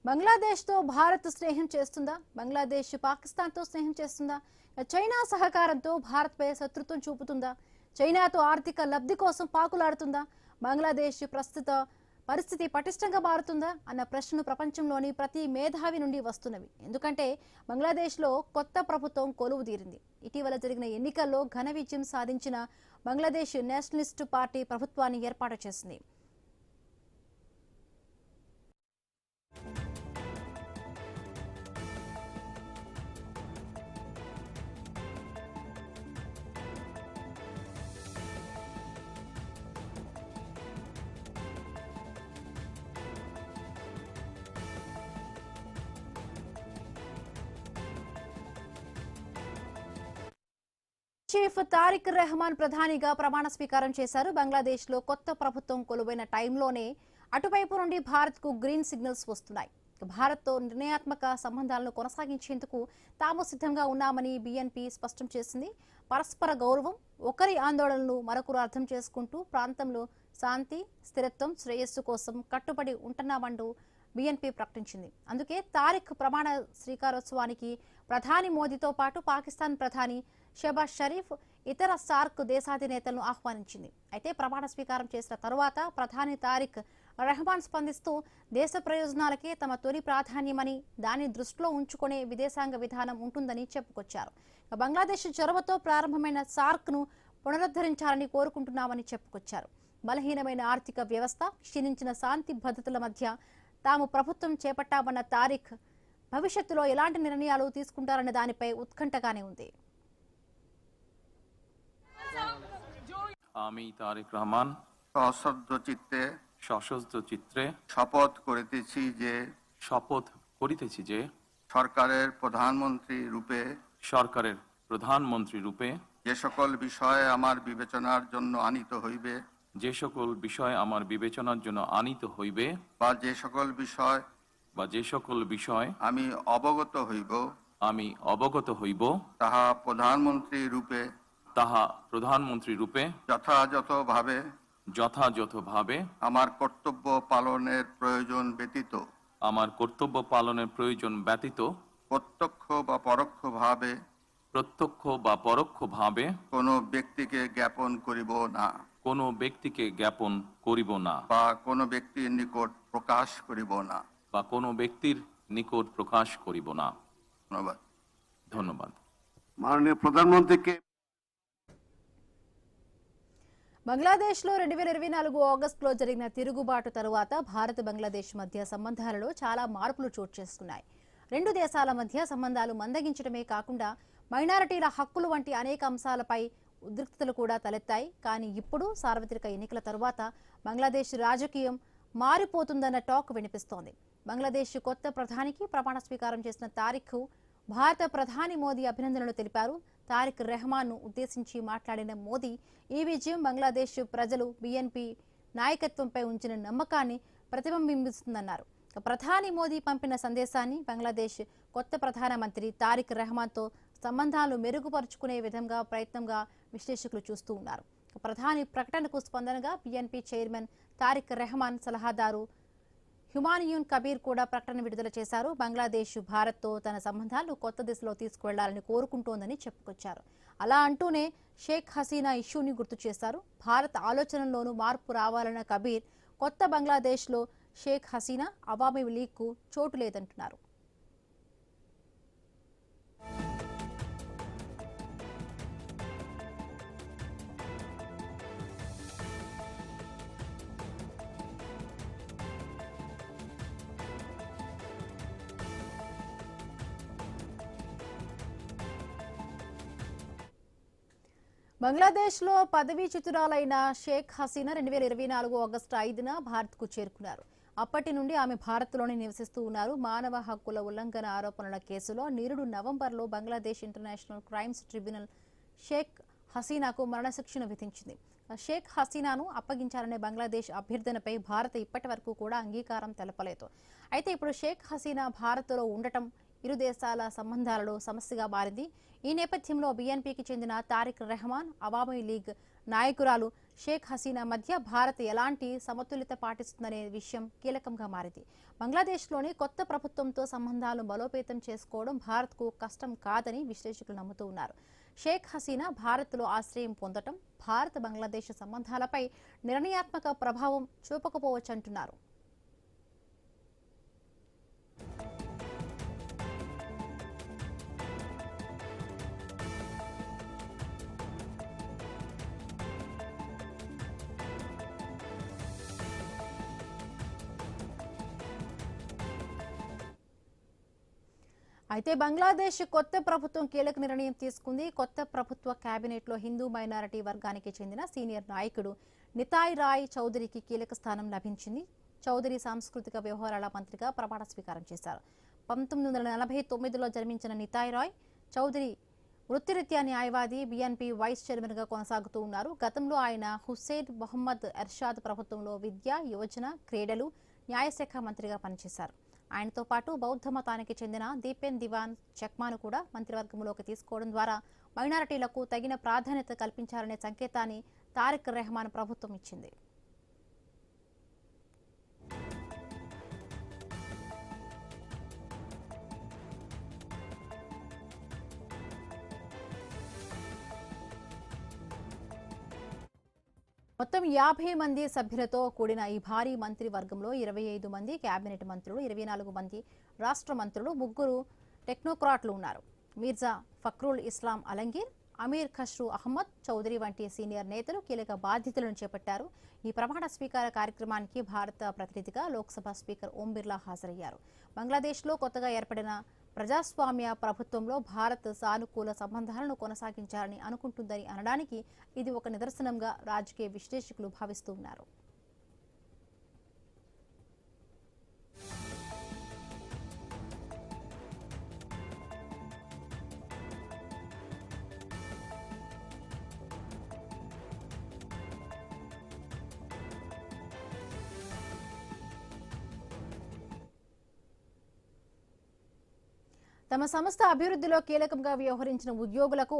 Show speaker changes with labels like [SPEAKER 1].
[SPEAKER 1] బంగ్లాదేశ్తో భారత్ స్నేహం చేస్తుందా? బంగ్లాదేశ్ పాకిస్తాన్తో స్నేహం చేస్తుందా? చైనా సహకారంతో భారత్పై శత్రుత్వం చూపుతుందా? చైనాతో ఆర్థిక లబ్ధి కోసం పాకులాడుతుందా? బంగ్లాదేశ్ ప్రస్తుత పరిస్థితి పటిష్టంగా మారుతుందా అన్న ప్రశ్నలు ప్రపంచంలోని ప్రతి మేధావి నుండి వస్తున్నవి. ఎందుకంటే బంగ్లాదేశ్లో కొత్త ప్రభుత్వం కొలువు తీరింది. ఇటీవల జరిగిన ఎన్నికల్లో ఘన విజయం సాధించిన బంగ్లాదేశ్ నేషనలిస్టు పార్టీ ప్రభుత్వాన్ని ఏర్పాటు చేసింది. చీఫ్ తారిక్ రెహమాన్ ప్రధానిగా ప్రమాణ స్వీకారం చేశారు. బంగ్లాదేశ్ లో కొత్త ప్రభుత్వం కొలువైన టైంలోనే అటువైపు నుండి భారత్ కు గ్రీన్ సిగ్నల్స్ వస్తున్నాయి. భారత్ తో నిర్ణయాత్మక సంబంధాలను కొనసాగించేందుకు తాము సిద్ధంగా ఉన్నామని బీఎన్పీ స్పష్టం చేసింది. పరస్పర గౌరవం, ఒకరి ఆందోళనలు మరొకరు అర్థం చేసుకుంటూ ప్రాంతంలో శాంతి, స్థిరత్వం, శ్రేయస్సు కోసం కట్టుబడి ఉంటున్నామంటూ బీఎన్పీ ప్రకటించింది. అందుకే తారిక్ ప్రమాణ స్వీకారోత్సవానికి ప్రధాని మోదీతో పాటు పాకిస్తాన్ ప్రధాని షెహబాజ్ షరీఫ్, ఇతర సార్క్ దేశాధినేతలను ఆహ్వానించింది. అయితే ప్రమాణ స్వీకారం చేసిన తరువాత ప్రధాని తారిక్ రెహమాన్ స్పందిస్తూ దేశ ప్రయోజనాలకే తమ తొలి ప్రాధాన్యమని, దాన్ని దృష్టిలో ఉంచుకునే విదేశాంగ విధానం ఉంటుందని చెప్పుకొచ్చారు. బంగ్లాదేశ్ చొరవతో ప్రారంభమైన సార్క్ ను పునరుద్ధరించాలని కోరుకుంటున్నామని చెప్పుకొచ్చారు. బలహీనమైన ఆర్థిక వ్యవస్థ, క్షీణించిన శాంతి భద్రతల మధ్య తాము ప్రభుత్వం చేపట్టామన్న తారిక్ భవిష్యత్తులో ఎలాంటి నిర్ణయాలు తీసుకుంటారన్న దానిపై ఉత్కంఠగానే ఉంది.
[SPEAKER 2] আমি তারেক রহমান সশস্ত্র চিত্রে
[SPEAKER 3] শপথ করিতেছি যে
[SPEAKER 2] সরকারের প্রধানমন্ত্রী রূপে
[SPEAKER 3] যে সকল বিষয় আমার বিবেচনার জন্য আনিত হইবে বা যে সকল বিষয়
[SPEAKER 2] আমি অবগত হইব
[SPEAKER 3] তাহা প্রধানমন্ত্রী রূপে
[SPEAKER 2] যথাযথভাবে
[SPEAKER 3] আমার কর্তব্য পালনের প্রয়োজন ব্যতীত প্রত্যক্ষ বা পরোক্ষভাবে
[SPEAKER 2] কোনো ব্যক্তিকে জ্ঞাপন করিব না
[SPEAKER 3] বা কোনো ব্যক্তির নিকট প্রকাশ করিব না।
[SPEAKER 2] ধন্যবাদ।
[SPEAKER 3] মাননীয় প্রধানমন্ত্রীকে
[SPEAKER 1] బంగ్లాదేశ్లో 2024 ఆగస్టులో జరిగిన తిరుగుబాటు తరువాత భారత్ బంగ్లాదేశ్ మధ్య సంబంధాలలో చాలా మార్పులు చోటు చేసుకున్నాయి. రెండు దేశాల మధ్య సంబంధాలు మందగించడమే కాకుండా మైనారిటీల హక్కులు వంటి అనేక అంశాలపై ఉద్రిక్తతలు కూడా తలెత్తాయి. కానీ ఇప్పుడు సార్వత్రిక ఎన్నికల తరువాత బంగ్లాదేశ్ రాజకీయం మారిపోతుందన్న టాక్ వినిపిస్తోంది. బంగ్లాదేశ్ కొత్త ప్రధానికి ప్రమాణ స్వీకారం చేసిన తారిక్ భారత ప్రధాని మోదీ అభినందనలు తెలిపారు. తారిక్ రెహమాన్ ను ఉద్దేశించి మాట్లాడిన మోదీ ఈ విజయం బంగ్లాదేశ్ ప్రజలు బీఎన్పీ నాయకత్వంపై ఉంచిన నమ్మకాన్ని ప్రతిబింబిస్తుందన్నారు. ప్రధాని మోదీ పంపిన సందేశాన్ని బంగ్లాదేశ్ కొత్త ప్రధానమంత్రి తారిక్ రెహమాన్ తో సంబంధాలు మెరుగుపరుచుకునే విధంగా ప్రయత్నంగా విశ్లేషకులు చూస్తూ ఉన్నారు. ప్రధాని ప్రకటనకు స్పందనగా బీఎన్పీ చైర్మన్ తారిక్ రెహమాన్ సలహాదారు హ్యుమాయూన్ కబీర్ కూడా ప్రకటన విడుదల చేశారు. బంగ్లాదేశ్ భారత్ తో తన సంబంధాలు కొత్త దిశలో తీసుకువెళ్లాలని కోరుకుంటోందని చెప్పుకొచ్చారు. అలా అంటూనే షేక్ హసీనా ఇష్యూని గుర్తు చేశారు. భారత్ ఆలోచనల్లోనూ మార్పు రావాలన్న కబీర్ కొత్త బంగ్లాదేశ్ లో షేక్ హసీనా, అవామీ లీగ్ కు చోటు లేదంటున్నారు. బంగ్లాదేశ్లో పదవీచ్యుతురాలైన షేక్ హసీనా 2024 ఆగస్టు 5న భారత్కు చేరుకున్నారు. అప్పటి నుండి ఆమె భారత్లోనే నివసిస్తూ ఉన్నారు. మానవ హక్కుల ఉల్లంఘన ఆరోపణల కేసులో నిరుడు నవంబర్లో Bangladesh international crimes tribunal Sheikh హసీనాకు మరణశిక్షను విధించింది. షేక్ హసీనాను అప్పగించాలనే బంగ్లాదేశ్ అభ్యర్థనపై భారత్ ఇప్పటి వరకు కూడా అంగీకారం తెలపలేదు. అయితే ఇప్పుడు షేక్ హసీనా భారత్లో ఉండటం ఇరు దేశాల సంబంధాలలో సమస్యగా మారింది. ఈ నేపథ్యంలో బీఎన్పీకి చెందిన తారిక్ రెహమాన్, అవామీ లీగ్ నాయకురాలు షేక్ హసీనా మధ్య భారత్ ఎలాంటి సమతుల్యత పాటిస్తుందనే విషయం కీలకంగా మారింది. బంగ్లాదేశ్లోని కొత్త ప్రభుత్వంతో సంబంధాలు బలోపేతం చేసుకోవడం భారత్కు కష్టం కాదని విశ్లేషకులు నమ్ముతూ ఉన్నారు. షేక్ హసీనా భారత్లో ఆశ్రయం పొందడం భారత్ బంగ్లాదేశ్ సంబంధాలపై నిర్ణయాత్మక ప్రభావం చూపకపోవచ్చంటున్నారు. అయితే బంగ్లాదేశ్ కొత్త ప్రభుత్వం కీలక నిర్ణయం తీసుకుంది. కొత్త ప్రభుత్వ కేబినెట్లో హిందూ మైనారిటీ వర్గానికి చెందిన సీనియర్ నాయకుడు నితాయ్ రాయ్ చౌదరికి కీలక స్థానం లభించింది. చౌదరి సాంస్కృతిక వ్యవహారాల మంత్రిగా ప్రమాణ స్వీకారం చేశారు. 1949లో జన్మించిన నితాయ్ రాయ్ చౌదరి వృత్తిరీత్యా న్యాయవాది, బీఎన్పీ వైస్ చైర్మన్గా కొనసాగుతూ ఉన్నారు. గతంలో ఆయన హుస్సేన్ మొహమ్మద్ ఎర్షాద్ ప్రభుత్వంలో విద్య, యువజన, క్రీడలు, న్యాయశాఖ మంత్రిగా పనిచేశారు. ఆయనతో పాటు బౌద్ధ మతానికి చెందిన దీపెన్ దివాన్ చెక్మాను కూడా మంత్రివర్గంలోకి తీసుకోవడం ద్వారా మైనారిటీలకు తగిన ప్రాధాన్యత కల్పించాలనే సంకేతాన్ని తారిక్ రెహమాన్ ప్రభుత్వం ఇచ్చింది. మొత్తం 50 మంది సభ్యులతో కూడిన ఈ భారీ మంత్రివర్గంలో 25 మంది కేబినెట్ మంత్రులు, 24 మంది రాష్ట్ర మంత్రులు, 3 టెక్నోక్రాట్లు ఉన్నారు. మీర్జా ఫక్రుల్ ఇస్లాం అలంగీర్, అమీర్ ఖస్రూ అహ్మద్ చౌదరి వంటి సీనియర్ నేతలు కీలక బాధ్యతలను చేపట్టారు. ఈ ప్రమాణ స్వీకార కార్యక్రమానికి భారత ప్రతినిధిగా లోక్సభ స్పీకర్ ఓం బిర్లా హాజరయ్యారు. బంగ్లాదేశ్లో కొత్తగా ఏర్పడిన ప్రజాస్వామ్య ప్రభుత్వంలో భారత్ సానుకూల సంబంధాలను కొనసాగించాలని అనుకుంటుందని అనడానికి ఇది ఒక నిదర్శనంగా రాజకీయ విశ్లేషకులు భావిస్తూ ఉన్నారు. తమ సంస్థ అభివృద్ధిలో కీలకంగా వ్యవహరించిన ఉద్యోగులకు